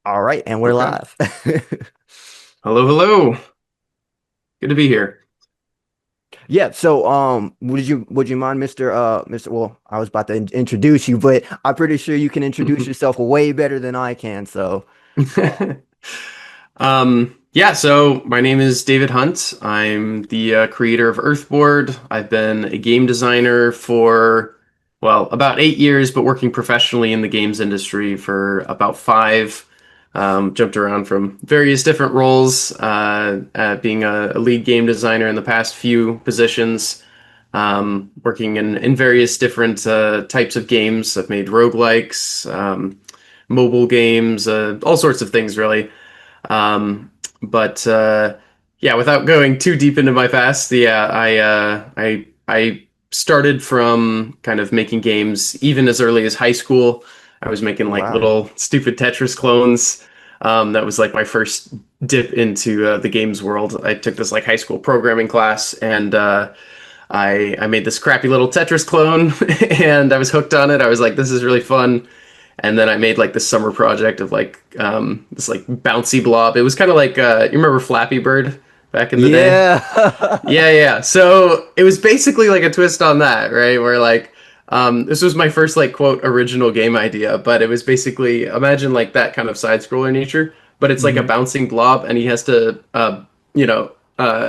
All right, and we're Okay. live. Hello, hello. Good to be here. Yeah, so would you mind, Mr. Well, I was about to introduce you, but I'm pretty sure you can introduce yourself way better than I can. So, Yeah, so my name is David Hunt. I'm the creator of Earthboard. I've been a game designer for, well, about 8 years, but working professionally in the games industry for about five. Jumped around from various different roles, being a lead game designer in the past few positions, working in various different types of games. I've made roguelikes, mobile games, all sorts of things, really. But yeah, without going too deep into my past, yeah, I started from kind of making games even as early as high school. I was making oh like wow. little stupid Tetris clones. That was like my first dip into the games world. I took this like high school programming class, and I made this crappy little Tetris clone, and I was hooked on it. I was like, this is really fun. And then I made like this summer project of like this like bouncy blob. It was kind of like you remember Flappy Bird back in the day? Yeah. Yeah, yeah. So it was basically like a twist on that, right? Where like this was my first like quote original game idea, but it was basically imagine like that kind of side scroller nature, but it's like a hmm bouncing blob, and he has to you know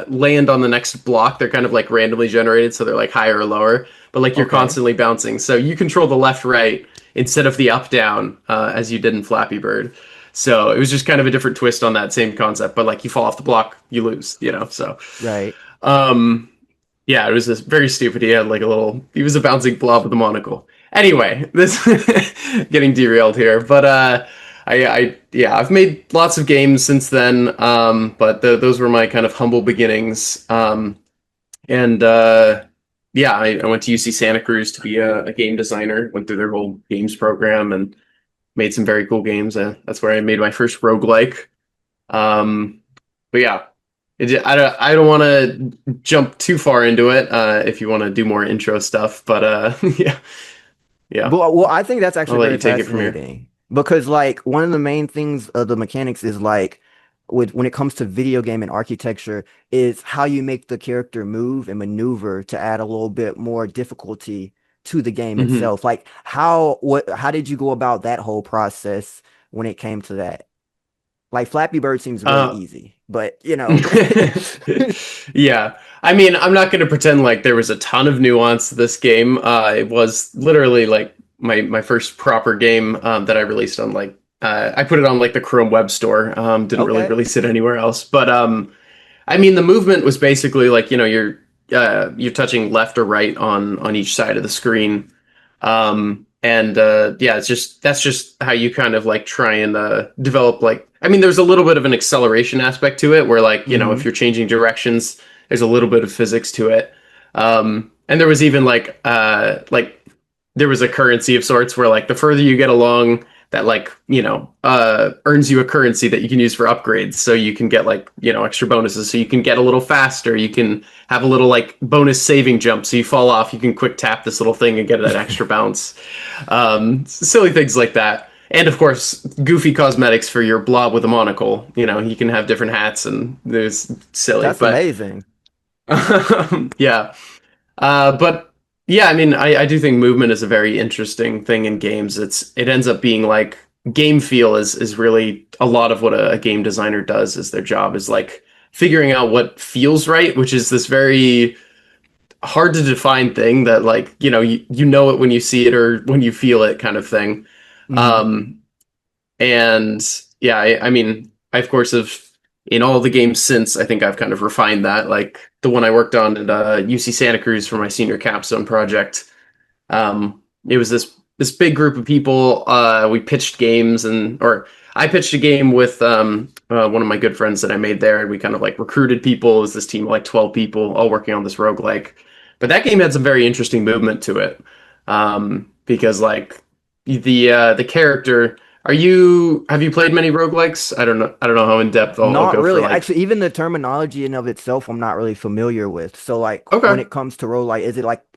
land on the next block. They're kind of like randomly generated, so they're like higher or lower, but like you're Okay. constantly bouncing. So you control the left right instead of the up down as you did in Flappy Bird. So it was just kind of a different twist on that same concept, but like you fall off the block, you lose, you know. So Right. um, yeah, it was this very stupid. He had like a little. He was a bouncing blob with a monocle. Anyway, this getting derailed here, but yeah, I've made lots of games since then. But those were my kind of humble beginnings. And yeah, I went to UC Santa Cruz to be a game designer. Went through their whole games program and made some very cool games. That's where I made my first roguelike. Um, but yeah, I don't want to jump too far into it. If you want to do more intro stuff, but yeah, yeah, Well, I think that's I'll actually let very you take it from here. fascinating because, like, one of the main things of the mechanics is like, with when it comes to video game and architecture, is how you make the character move and maneuver to add a little bit more difficulty to the game Hmm. itself. Like, how did you go about that whole process when it came to that? Like, Flappy Bird seems really Uh, easy, but you know, yeah, I mean, I'm not going to pretend like there was a ton of nuance to this game. It was literally like my first proper game that I released on like I put it on like the Chrome Web Store. Didn't really okay, release it anywhere else, but I mean, the movement was basically like you're touching left or right on each side of the screen, and yeah, it's just that's just how you kind of like try and develop like. I mean, there's a little bit of an acceleration aspect to it, where like if hmm you're changing directions, there's a little bit of physics to it, and there was even like there was a currency of sorts where like the further you get along that like earns you a currency that you can use for upgrades, so you can get like extra bonuses, so you can get a little faster, you can have a little like bonus saving jump, so you fall off, you can quick tap this little thing and get that extra bounce. Silly things like that, and of course goofy cosmetics for your blob with a monocle. You can have different hats, and there's silly, that's but amazing. yeah. But yeah, I mean, I do think movement is a very interesting thing in games. It ends up being like game feel is really a lot of what a game designer does. Is their job is like figuring out what feels right, which is this very hard to define thing that like you know it when you see it or when you feel it kind of thing. hmm Um, and yeah, I mean, I of course have in all the games since, I think I've kind of refined that. Like the one I worked on at UC Santa Cruz for my senior capstone project. It was this big group of people. We pitched games, or I pitched a game with one of my good friends that I made there, and we kind of like recruited people. It was this team of like 12 people all working on this roguelike. But that game had some very interesting movement to it. Because like the character, have you played many roguelikes? I don't know how in depth I'll Not go for really. like. Actually, even the terminology in of itself, I'm not really familiar with. So, like, when Okay. it comes to roguelike,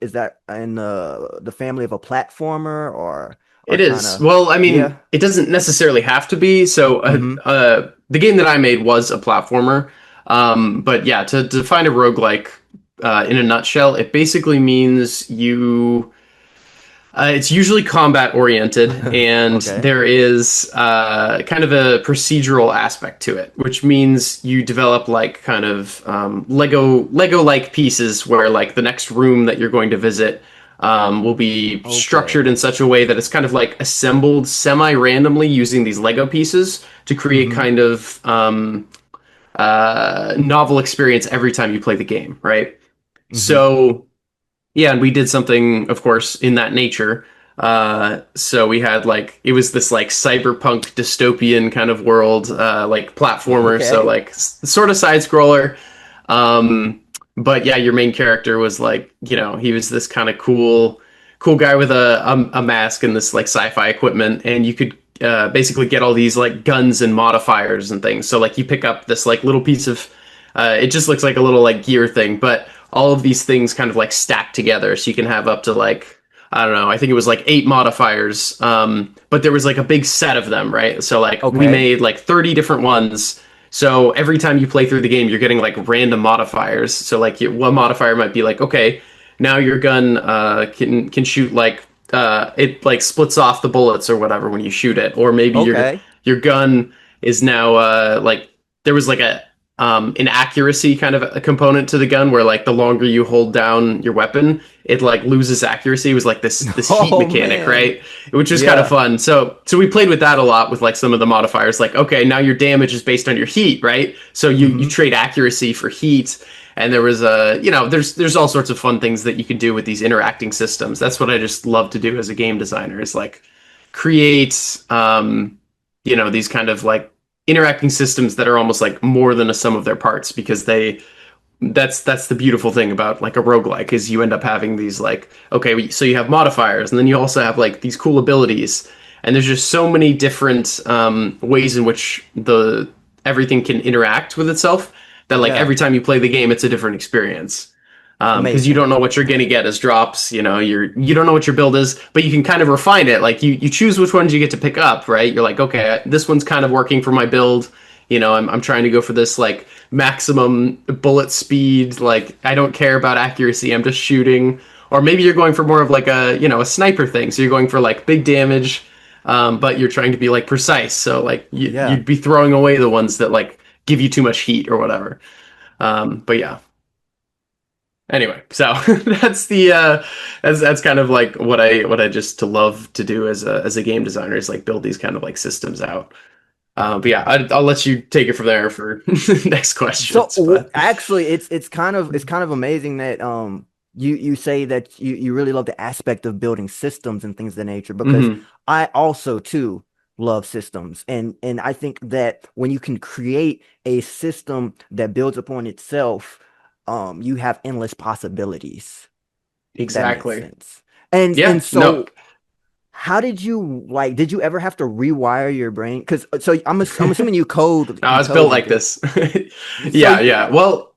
is that in the family of a platformer or are It kind is. of, Well, I mean, yeah. it doesn't necessarily have to be. So, Hmm. the game that I made was a platformer. But yeah, to define a roguelike, in a nutshell, it basically means it's usually combat oriented, and Okay. there is kind of a procedural aspect to it, which means you develop like kind of Lego like pieces where like the next room that you're going to visit will be structured Okay. in such a way that it's kind of like assembled semi randomly using these Lego pieces to create Hmm. kind of novel experience every time you play the game, right? Hmm. So yeah, and we did something, of course, in that nature. So we had like it was this like cyberpunk dystopian kind of world, like platformer, so Okay. like sort of side scroller. Um, but yeah, your main character was like, he was this kind of cool guy with a mask and this like sci-fi equipment, and you could basically get all these like guns and modifiers and things. So like you pick up this like little piece of, it just looks like a little like gear thing, but all of these things kind of like stack together, so you can have up to like, I don't know, I think it was like 8 modifiers, but there was like a big set of them, right? So like we Okay. made like 30 different ones. So every time you play through the game, you're getting like random modifiers. So like one modifier might be like, okay, now your gun can shoot like, it like splits off the bullets or whatever when you shoot it, or maybe Okay. your gun is now like, there was like a an accuracy kind of a component to the gun where like the longer you hold down your weapon, it like loses accuracy. It was like this heat Oh mechanic, man. right? Which is kind of Yeah. fun. So we played with that a lot with like some of the modifiers. Like, okay, now your damage is based on your heat, right? So you Hmm. trade accuracy for heat. And there was there's all sorts of fun things that you can do with these interacting systems. That's what I just love to do as a game designer, is like create these kind of like interacting systems that are almost like more than a sum of their parts, because that's the beautiful thing about like a roguelike, is you end up having these like, okay, so you have modifiers, and then you also have like these cool abilities, and there's just so many different ways in which the everything can interact with itself, that like Yeah. every time you play the game it's a different experience, because you Amazing. don't know what you're going to get as drops. You don't know what your build is, but you can kind of refine it. Like you choose which ones you get to pick up, right? You're like, okay, this one's kind of working for my build. I'm trying to go for this like maximum bullet speed. Like I don't care about accuracy. I'm just shooting. Or maybe you're going for more of like a sniper thing. So you're going for like big damage, but you're trying to be like precise. So like Yeah. you'd be throwing away the ones that like give you too much heat or whatever. But yeah, anyway, so that's kind of like what I just to love to do as a game designer, is like build these kind of like systems out. But yeah, I'll let you take it from there for next So questions. But actually, it's kind of amazing that you say that you really love the aspect of building systems and things of the nature, because hmm I also too love systems, and I think that when you can create a system that builds upon itself, you have endless possibilities. If that makes exactly, sense. And yeah, no, so how did you like, did you ever have to rewire your brain? Because so I'm no, assuming you code, I you was built code and like things. this. So Yeah, yeah. Well,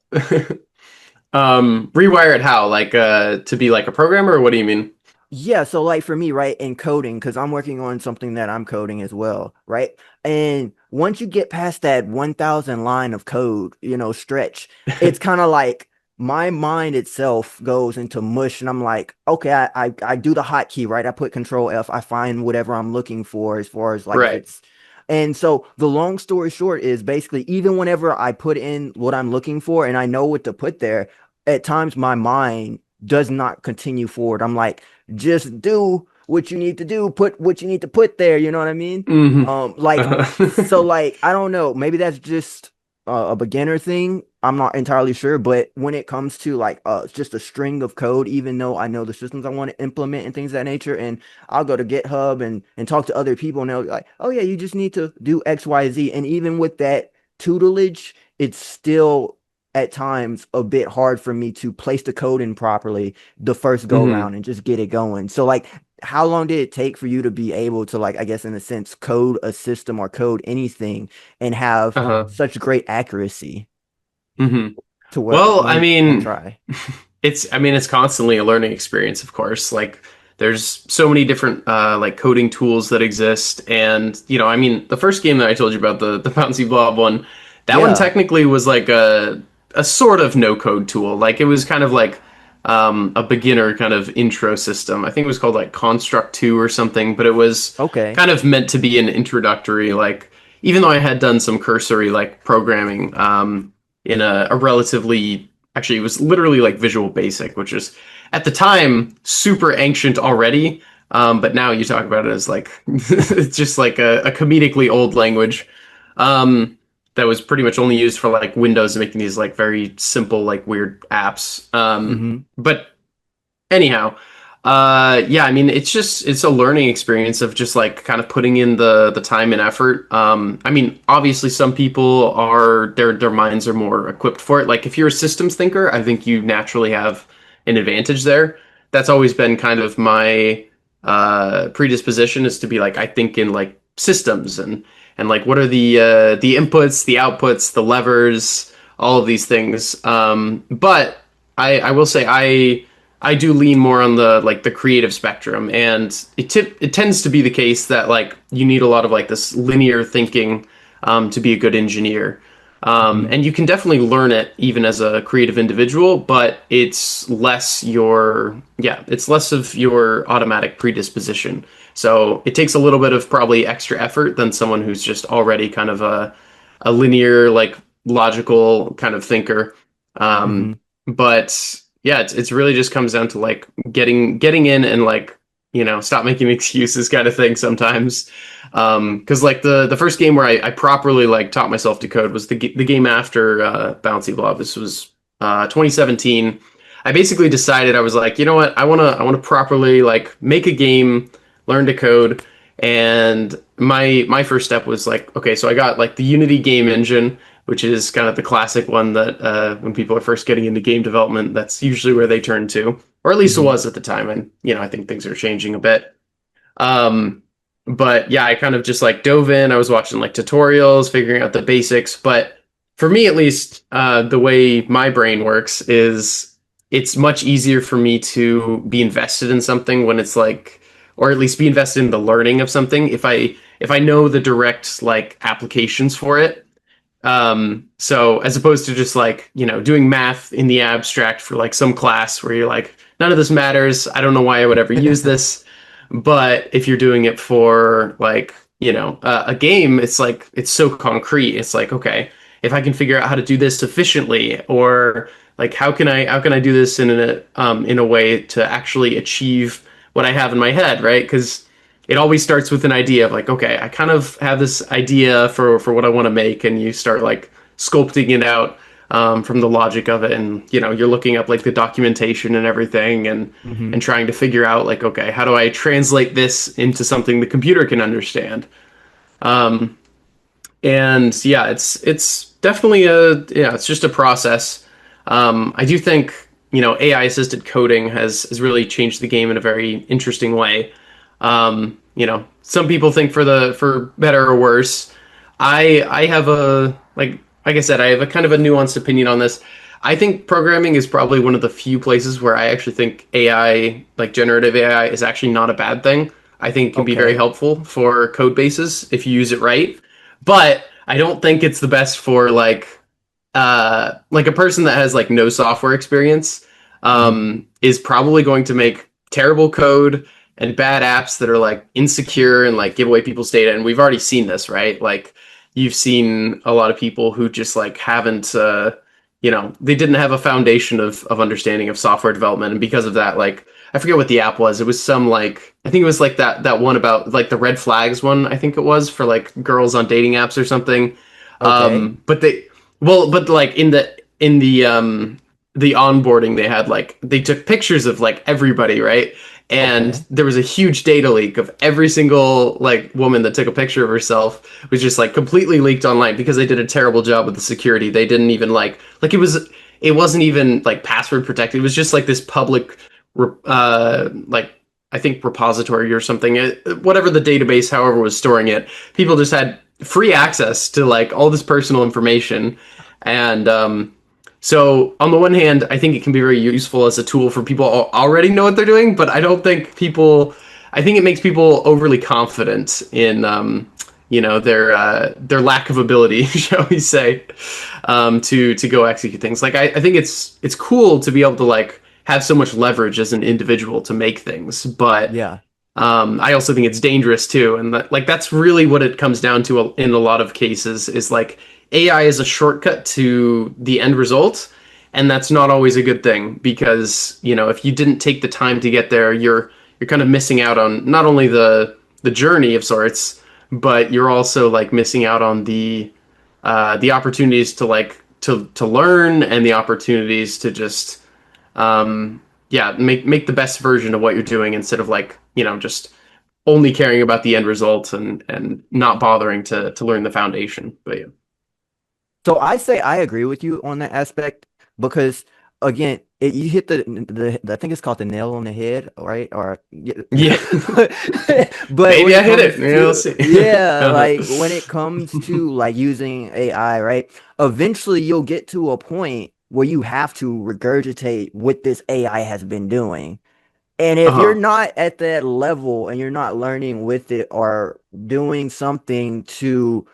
rewire it how? Like to be like a programmer, or what do you mean? yeah, so like for me, right, in coding, because I'm working on something that I'm coding as well, right? And once you get past that 1,000 line of code, stretch, it's kind of like my mind itself goes into mush, and I'm like, okay, I do the hotkey, right? I put Control F, I find whatever I'm looking for as far as like if Right. it's, and so the long story short is basically even whenever I put in what I'm looking for and I know what to put there, at times my mind does not continue forward. I'm like, just do what you need to do, put what you need to put there, you know what I mean? hmm Like, so Uh-huh. like I don't know, maybe that's just a beginner thing. I'm not entirely sure, but when it comes to like just a string of code, even though I know the systems I want to implement and things of that nature, and I'll go to GitHub and talk to other people, and they'll be like, oh yeah, you just need to do XYZ. And even with that tutelage, it's still at times a bit hard for me to place the code in properly the first go hmm round and just get it going. So like how long did it take for you to be able to, like, I guess in a sense, code a system or code anything and have Uh-huh. such great accuracy hmm to where Well, when you want to try? it's constantly a learning experience, of course. Like There's so many different like coding tools that exist, and I mean, the first game that I told you about, the bouncy blob one, that one Yeah. technically was like a sort of no code tool. Like it was kind of like a beginner kind of intro system. I think it was called like Construct 2 or something, but it was Okay. kind of meant to be an introductory, like even though I had done some cursory like programming in a relatively, actually it was literally like Visual Basic, which is at the time super ancient already. But now you talk about it as like it's just like a comedically old language. That was pretty much only used for like Windows and making these like very simple like weird apps. Hmm. But anyhow, yeah, I mean it's a learning experience of just like kind of putting in the time and effort. I mean, obviously some people are their minds are more equipped for it. Like if you're a systems thinker, I think you naturally have an advantage there. That's always been kind of my predisposition, is to be like I think in like systems and like what are the inputs, the outputs, the levers, all of these things. But I will say I do lean more on the like the creative spectrum, and it tends to be the case that like you need a lot of like this linear thinking to be a good engineer. Hmm. And you can definitely learn it even as a creative individual, but it's less of your automatic predisposition. So it takes a little bit of probably extra effort than someone who's just already kind of a linear, like logical kind of thinker. Hmm. But yeah, it's really just comes down to like getting in and like stop making excuses kind of thing sometimes. Because like the first game where I properly like taught myself to code was the game after Bouncy Blob. This was 2017. I basically decided, I was like, you know what, I want to properly like make a game, learn to code, and my first step was like, okay, so I got like the Unity game engine, which is kind of the classic one that when people are first getting into game development, that's usually where they turn to, or at least it Hmm. was at the time. And I think things are changing a bit. Um, but yeah, I kind of just like dove in. I was watching like tutorials, figuring out the basics. But for me, at least, the way my brain works is it's much easier for me to be invested in something when it's like, or at least be invested in the learning of something if I know the direct like applications for it. So as opposed to just like, doing math in the abstract for like some class where you're like, none of this matters. I don't know why I would ever use this. But if you're doing it for like, a game, it's like, it's so concrete. It's like, okay, if I can figure out how to do this efficiently, or like, how can I do this in a way to actually achieve what I have in my head, right? Because it always starts with an idea of like, okay, I kind of have this idea for what I want to make, and you start like sculpting it out from the logic of it, and you're looking up like the documentation and everything, and Hmm. trying to figure out like, okay, how do I translate this into something the computer can understand? And yeah, it's definitely it's just a process. I do think AI assisted coding has really changed the game in a very interesting way. Some people think for better or worse. I have a like I said, I have a kind of a nuanced opinion on this. I think programming is probably one of the few places where I actually think AI, like generative AI, is actually not a bad thing. I think it can be very Okay. helpful for code bases if you use it right. But I don't think it's the best for like a person that has like no software experience Hmm. is probably going to make terrible code and bad apps that are like insecure and like give away people's data. And we've already seen this, right? Like you've seen a lot of people who just like haven't they didn't have a foundation of understanding of software development, and because of that, like I forget what the app was. It was some like, I think it was like that one about like the red flags one, I think it was, for like girls on dating apps or something. Okay. But but like in the onboarding, they had like they took pictures of like everybody, right? And Okay. there was a huge data leak of every single like woman that took a picture of herself, was just like completely leaked online because they did a terrible job with the security. They didn't even it wasn't even like password protected. It was just like this public like I think repository or something. Whatever the database, however, was storing it, people just had free access to like all this personal information, and So on the one hand, I think it can be very useful as a tool for people who already know what they're doing, but I don't think people. I think it makes people overly confident in, their lack of ability, shall we say, to go execute things. Like I think it's cool to be able to like have so much leverage as an individual to make things, but Yeah. I also think it's dangerous too, and like that's really what it comes down to in a lot of cases is like AI is a shortcut to the end result, and that's not always a good thing because if you didn't take the time to get there, you're kind of missing out on not only the journey of sorts, but you're also like missing out on the opportunities to like to learn and the opportunities to just yeah, make the best version of what you're doing instead of like, just only caring about the end result and not bothering to learn the foundation. But yeah. So I say I agree with you on that aspect because again, you hit I think it's called the nail on the head, right? Or yeah. Yeah. But when Maybe I it hit it. comes Yeah, we'll to see. yeah, Uh-huh. like when it comes to like using AI, right? Eventually you'll get to a point where you have to regurgitate what this AI has been doing. And if you're Uh-huh. not at that level and you're not learning with it or doing something to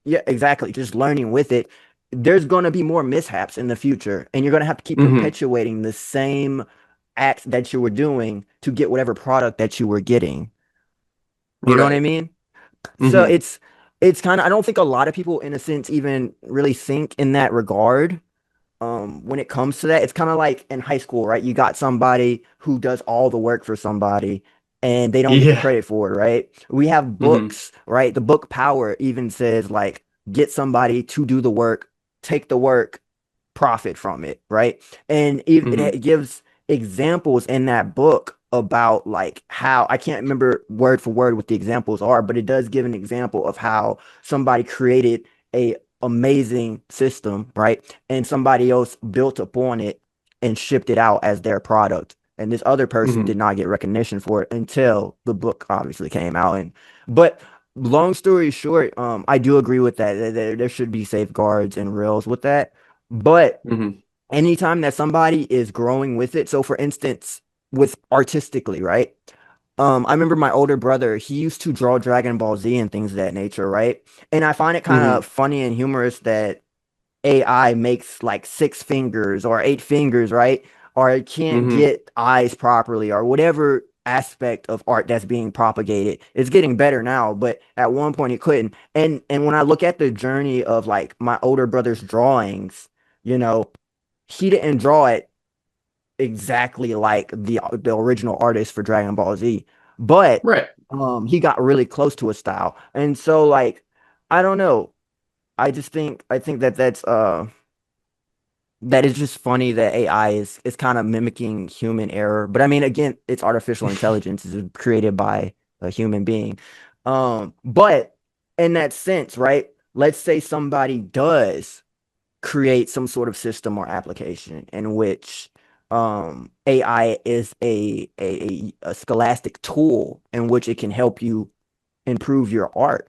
yeah, exactly. Just learning with it. There's going to be more mishaps in the future, and you're going to have to keep Hmm. perpetuating the same acts that you were doing to get whatever product that you were getting. You know what I Right. mean? So Hmm. it's kind of I don't think a lot of people in a sense even really think in that regard when it comes to that. It's kind of like in high school, right? You got somebody who does all the work for somebody and they don't get the Yeah. credit for it, right? We have Hmm. books, right? The book Power even says like get somebody to do the work, take the work, profit from it, right? And Hmm. it gives examples in that book about like how I can't remember word for word what the examples are, but it does give an example of how somebody created a amazing system, right? And somebody else built upon it and shipped it out as their product. And this other person did Hmm. not get recognition for it until the book obviously came out. And but long story short, I do agree with that. There should be safeguards and rails with that. But Hmm. anytime that somebody is growing with it, so for instance, with artistically, right? I remember my older brother, he used to draw Dragon Ball Z and things of that nature, right? And I find it kind Hmm. of funny and humorous that AI makes like six fingers or eight fingers, right? Or it can't Hmm. get eyes properly or whatever aspect of art that's being propagated. It's getting better now, but at one point it couldn't. And when I look at the journey of like my older brother's drawings, you know, he didn't draw it exactly like the original artist for Dragon Ball Z, but Right. he got really close to a style. And so like I don't know. I think that that is just funny that AI is kind of mimicking human error. But I mean, again, it's artificial intelligence is created by a human being. But in that sense, right? Let's say somebody does create some sort of system or application in which AI is a scholastic tool in which it can help you improve your art.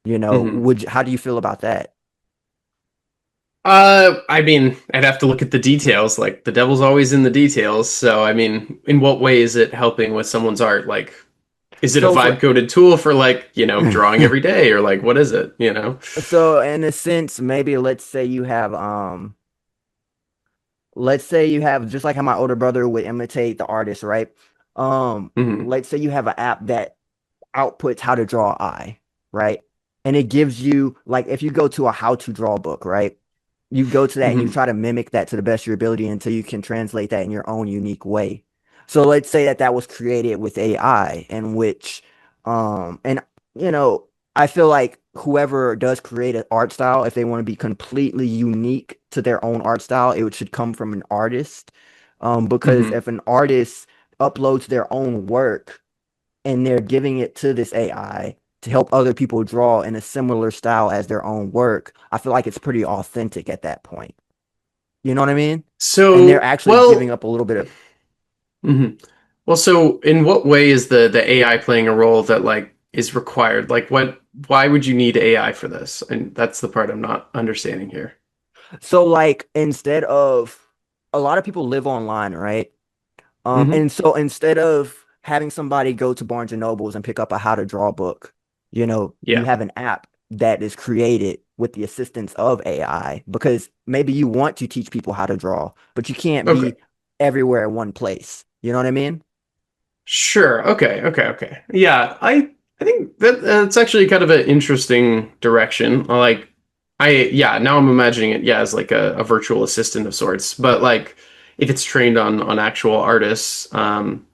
You know, Hmm. how do you feel about that? I mean, I'd have to look at the details. Like the devil's always in the details. So, I mean, in what way is it helping with someone's art? Like, is it a So vibe for coded tool for like, drawing every day or like what is it, so in a sense, maybe let's say you have just like how my older brother would imitate the artist, right? Hmm. Let's say you have an app that outputs how to draw an eye, right? And it gives you like if you go to a how to draw book, right? You go to that and you Hmm. try to mimic that to the best of your ability until you can translate that in your own unique way. So let's say that that was created with AI, in which, and you know, I feel like whoever does create an art style, if they want to be completely unique to their own art style, it should come from an artist. Because Hmm. if an artist uploads their own work and they're giving it to this AI to help other people draw in a similar style as their own work, I feel like it's pretty authentic at that point. You know what I mean? And they're So, actually giving well, up a little bit of mhm. Well, so in what way is the AI playing a role that like is required? Like why would you need AI for this? And that's the part I'm not understanding here. So like instead of a lot of people live online, right? Hmm. And so instead of having somebody go to Barnes and Nobles and pick up a how to draw book, you Yeah. have an app that is created with the assistance of AI because maybe you want to teach people how to draw, but you can't Okay. be everywhere in one place. You know what I mean? Sure. Okay. Okay. Okay. Yeah. I think that that's actually kind of an interesting direction. Like, yeah. Now I'm imagining it. Yeah, as like a virtual assistant of sorts. But like, if it's trained on actual artists,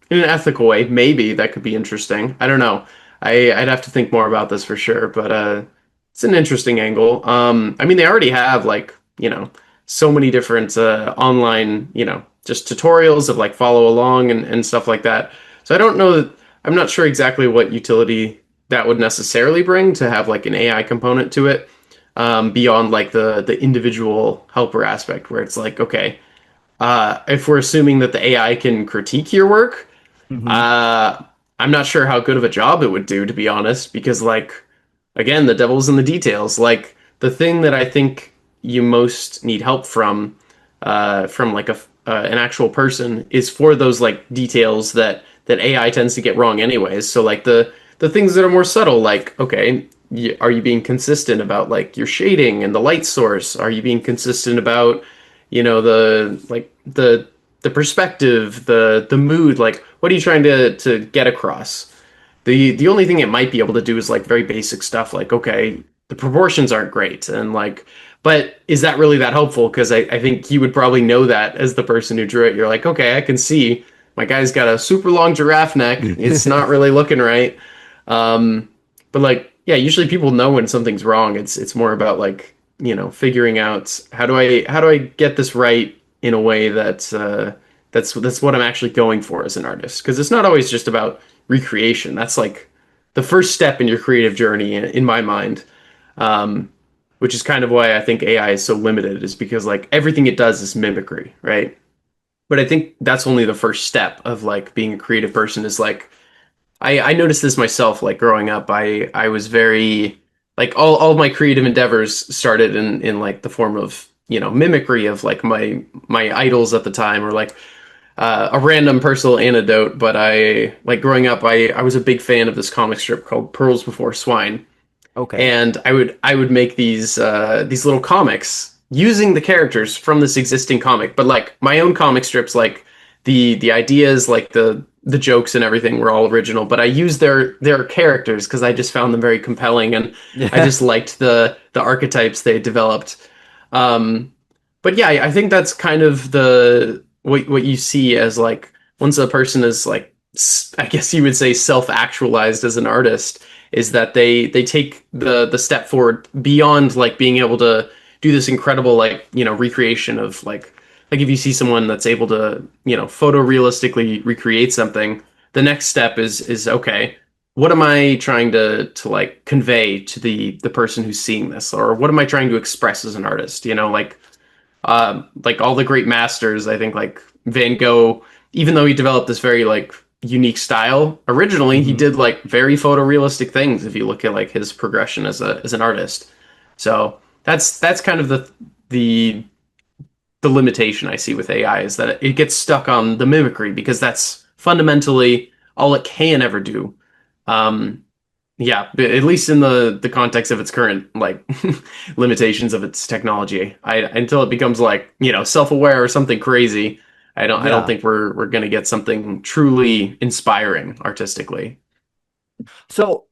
in an ethical way, maybe that could be interesting. I don't know. I'd have to think more about this for sure. But it's an interesting angle. I mean, they already have like so many different online just tutorials of like follow along and stuff like that. So I don't know that I'm not sure exactly what utility that would necessarily bring to have like an AI component to it, beyond like the individual helper aspect, where it's like, okay, if we're assuming that the AI can critique your work, Hmm. uh, I'm not sure how good of a job it would do, to be honest, because like again, the devil's in the details. Like the thing that I think you most need help from like an actual person is for those like details that AI tends to get wrong anyways. So like the things that are more subtle, like okay, are you being consistent about like your shading and the light source? Are you being consistent about the like the perspective, the mood? Like what are you trying to get across? The only thing it might be able to do is like very basic stuff like okay, the proportions aren't great and like but is that really that helpful? Because I think you would probably know that as the person who drew it. You're like, okay, I can see my guy's got a super long giraffe neck. It's not really looking right. Um, but like, yeah, usually people know when something's wrong. It's more about like, figuring out how do I get this right in a way that that's what I'm actually going for as an artist. Because it's not always just about recreation. That's like the first step in your creative journey in my mind. Um, which is kind of why I think AI is so limited, is because like everything it does is mimicry, right? But I think that's only the first step of like being a creative person is like I noticed this myself like growing up. I was very like all of my creative endeavors started in like the form of mimicry of like my idols at the time, or like a random personal anecdote. But I like growing up I was a big fan of this comic strip called Pearls Before Swine, Okay. and I would make these little comics using the characters from this existing comic, but like my own comic strips, like the ideas, like the jokes and everything were all original, but I used their characters because I just found them very compelling, and I Yeah. just liked the archetypes they developed. Um, but yeah, I think that's kind of the what you see as like once a person is like I guess you would say self-actualized as an artist, is that they take the step forward beyond like being able to do this incredible like recreation of like if you see someone that's able to photorealistically recreate something, the next step is okay, what am I trying to like convey to the person who's seeing this, or what am I trying to express as an artist, like all the great masters, I think like Van Gogh, even though he developed this very like unique style, originally he Hmm. did like very photorealistic things if you look at like his progression as an artist. So that's kind of the the limitation I see with AI, is that it gets stuck on the mimicry because that's fundamentally all it can ever do. Um, yeah, at least in the context of its current like limitations of its technology. I until it becomes like, self-aware or something crazy, I don't Yeah. think we're gonna get something truly inspiring artistically. So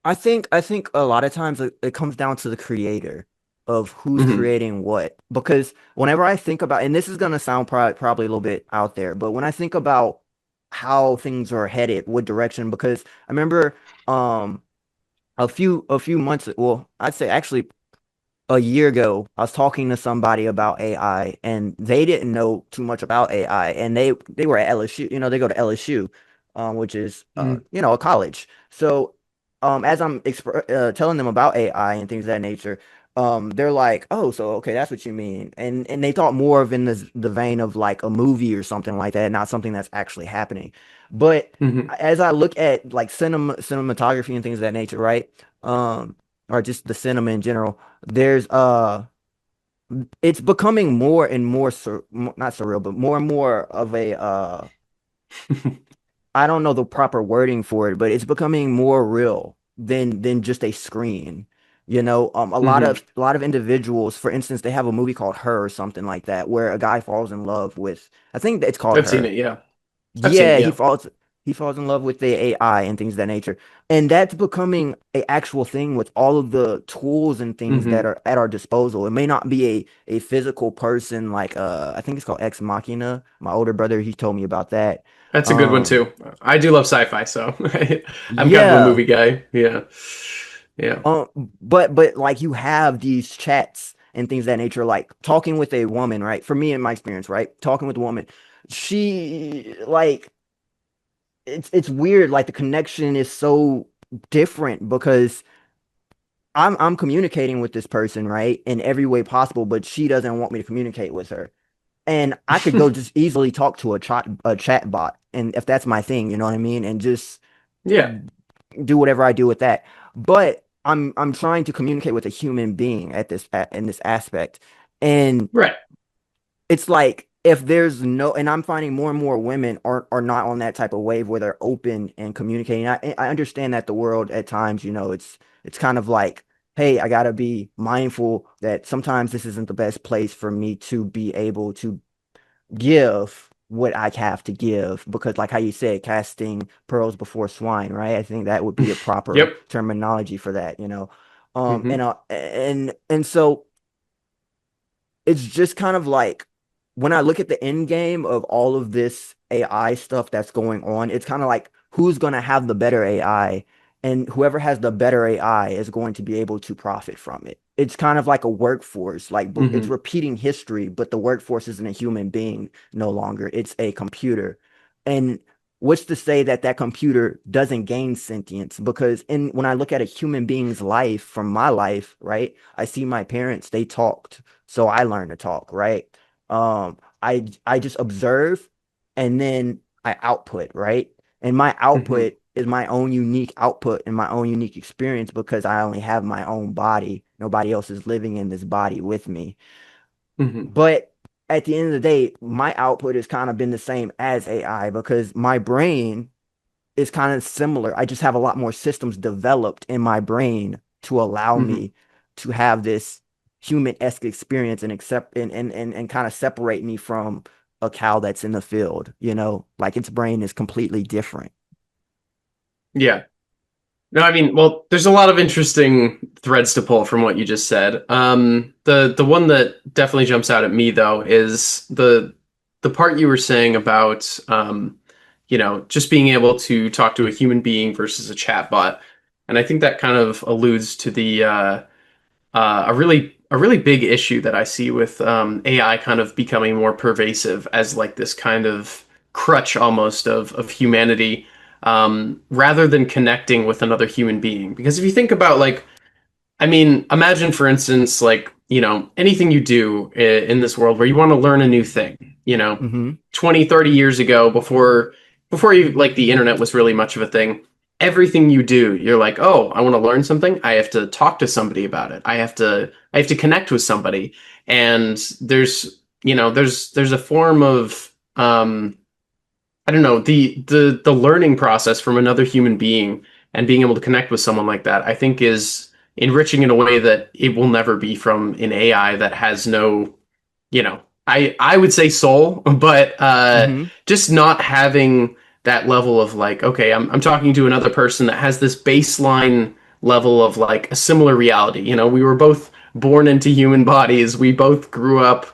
I think a lot of times it comes down to the creator of who's Hmm. creating what. Because whenever I think about, and this is gonna sound probably a little bit out there, but when I think about how things are headed, what direction, because I remember um a few months, well, I'd say actually a year ago, I was talking to somebody about AI, and they didn't know too much about AI, and they were at LSU. They go to LSU, which is a college. So, as I'm telling them about AI and things of that nature, they're like, "Oh, so okay, that's what you mean," and they thought more of in the vein of like a movie or something like that, not something that's actually happening. But Hmm. as I look at like cinematography and things of that nature, right? or just the cinema in general, there's it's becoming more and more not surreal, but more and more of a I don't know the proper wording for it, but it's becoming more real than just a screen. Hmm. A lot of individuals, for instance, they have a movie called Her or something like that, where a guy falls in love with, I think it's called I've seen Her. it. Yeah, I've seen it. Yeah, Yeah. he falls in love with the AI and things of that nature. And that's becoming a actual thing with all of the tools and things that Hmm. are at our disposal. It may not be a physical person like I think it's called Ex Machina. My older brother, he told me about that. That's a good one Um too. I do love sci-fi, so I'm kind of a yeah. movie guy. Yeah, yeah. But like you have these chats and things of that nature, like talking with a woman, right? For me in my experience, right? Talking with a woman, she like it's weird. Like the connection is so different because I'm communicating with this person, right, in every way possible, but she doesn't want me to communicate with her. And I could go just easily talk to a chat bot, and if that's my thing, you know what I mean, and just Yeah, do whatever I do with that. But I'm trying to communicate with a human being in this aspect. And right. it's like if there's no, and I'm finding more and more women are not on that type of wave where they're open and communicating. I understand that the world at times, it's kind of like, hey, I gotta be mindful that sometimes this isn't the best place for me to be able to give what I have to give because, like how you said, casting pearls before swine, right? I think that would be the proper Yep. terminology for that, you know. Hmm. And so it's just kind of like when I look at the end game of all of this AI stuff that's going on, it's kind of like who's going to have the better AI, and whoever has the better AI is going to be able to profit from it. It's kind of like a workforce, like it's Hmm. repeating history, but the workforce isn't a human being no longer, it's a computer. And what's to say that that computer doesn't gain sentience? Because in when I look at a human being's life from my life, right, I see my parents, they talked, so I learned to talk, right? I just observe and then I output, right? And my Hmm. output is my own unique output and my own unique experience because I only have my own body. Nobody else is living in this body with me. Hmm. But at the end of the day, my output has kind of been the same as AI because my brain is kind of similar. I just have a lot more systems developed in my brain to allow Hmm. me to have this human-esque experience and accept and kind of separate me from a cow that's in the field, like its brain is completely different. Yeah. No, I mean, well, there's a lot of interesting threads to pull from what you just said. The one that definitely jumps out at me though is the part you were saying about just being able to talk to a human being versus a chatbot, and I think that kind of alludes to the a really big issue that I see with AI kind of becoming more pervasive as like this kind of crutch almost of humanity, rather than connecting with another human being. Because if you think about like, I mean, imagine for instance, like, anything you do in this world where you want to learn a new thing, Hmm. 20, 30 years ago, before you like the internet was really much of a thing, everything you do, you're like, oh, I want to learn something. I have to talk to somebody about it. I have to connect with somebody. And there's a form of I don't know, the learning process from another human being and being able to connect with someone like that, I think is enriching in a way that it will never be from an AI that has no, I would say soul, but Hmm. just not having that level of like, okay, I'm talking to another person that has this baseline level of like a similar reality. We were both born into human bodies. We both grew up,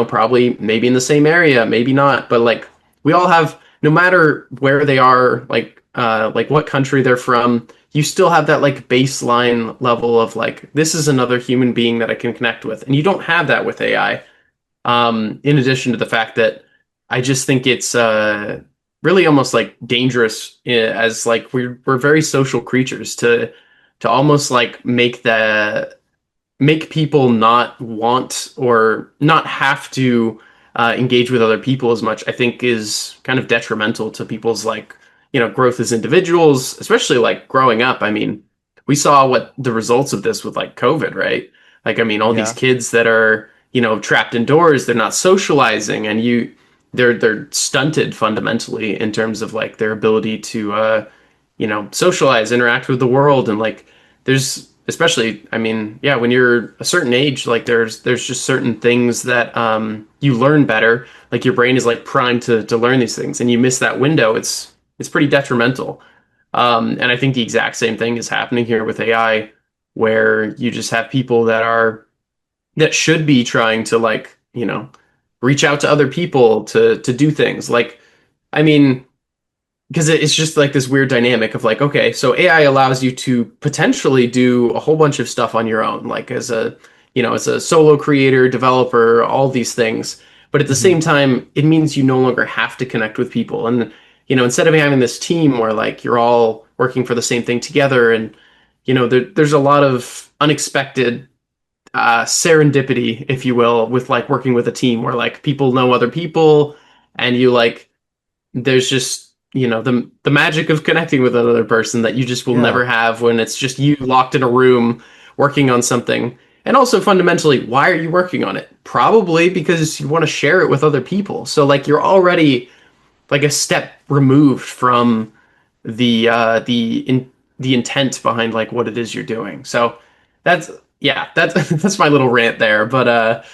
probably maybe in the same area, maybe not, but like we all have, no matter where they are, like what country they're from, you still have that like baseline level of like, this is another human being that I can connect with. And you don't have that with AI. In addition to the fact that I just think it's really almost like dangerous, as like we're very social creatures to almost like make people not want or not have to engage with other people as much. I think is kind of detrimental to people's like growth as individuals, especially like growing up. I mean, we saw what the results of this with like COVID, right? Like, I mean, all these Yeah. kids that are, trapped indoors, they're not socializing, and they're stunted fundamentally in terms of like their ability to, socialize, interact with the world, and like, there's especially, I mean, yeah, when you're a certain age, like there's just certain things that you learn better. Like your brain is like primed to learn these things, and you miss that window. It's pretty detrimental. And I think the exact same thing is happening here with AI, where you just have people that should be trying to like, reach out to other people to do things. Like, I mean, because it's just like this weird dynamic of like, okay, so AI allows you to potentially do a whole bunch of stuff on your own, like as a solo creator, developer, all these things. But at the Hmm. same time, it means you no longer have to connect with people. And, instead of having this team where like you're all working for the same thing together, and, there's a lot of unexpected serendipity, if you will, with like working with a team where like people know other people, and you like there's just the magic of connecting with another person that you just will Yeah. never have when it's just you locked in a room working on something. And also fundamentally, why are you working on it? Probably because you want to share it with other people. So like you're already like a step removed from the intent behind like what it is you're doing. So that's yeah, that's that's my little rant there. But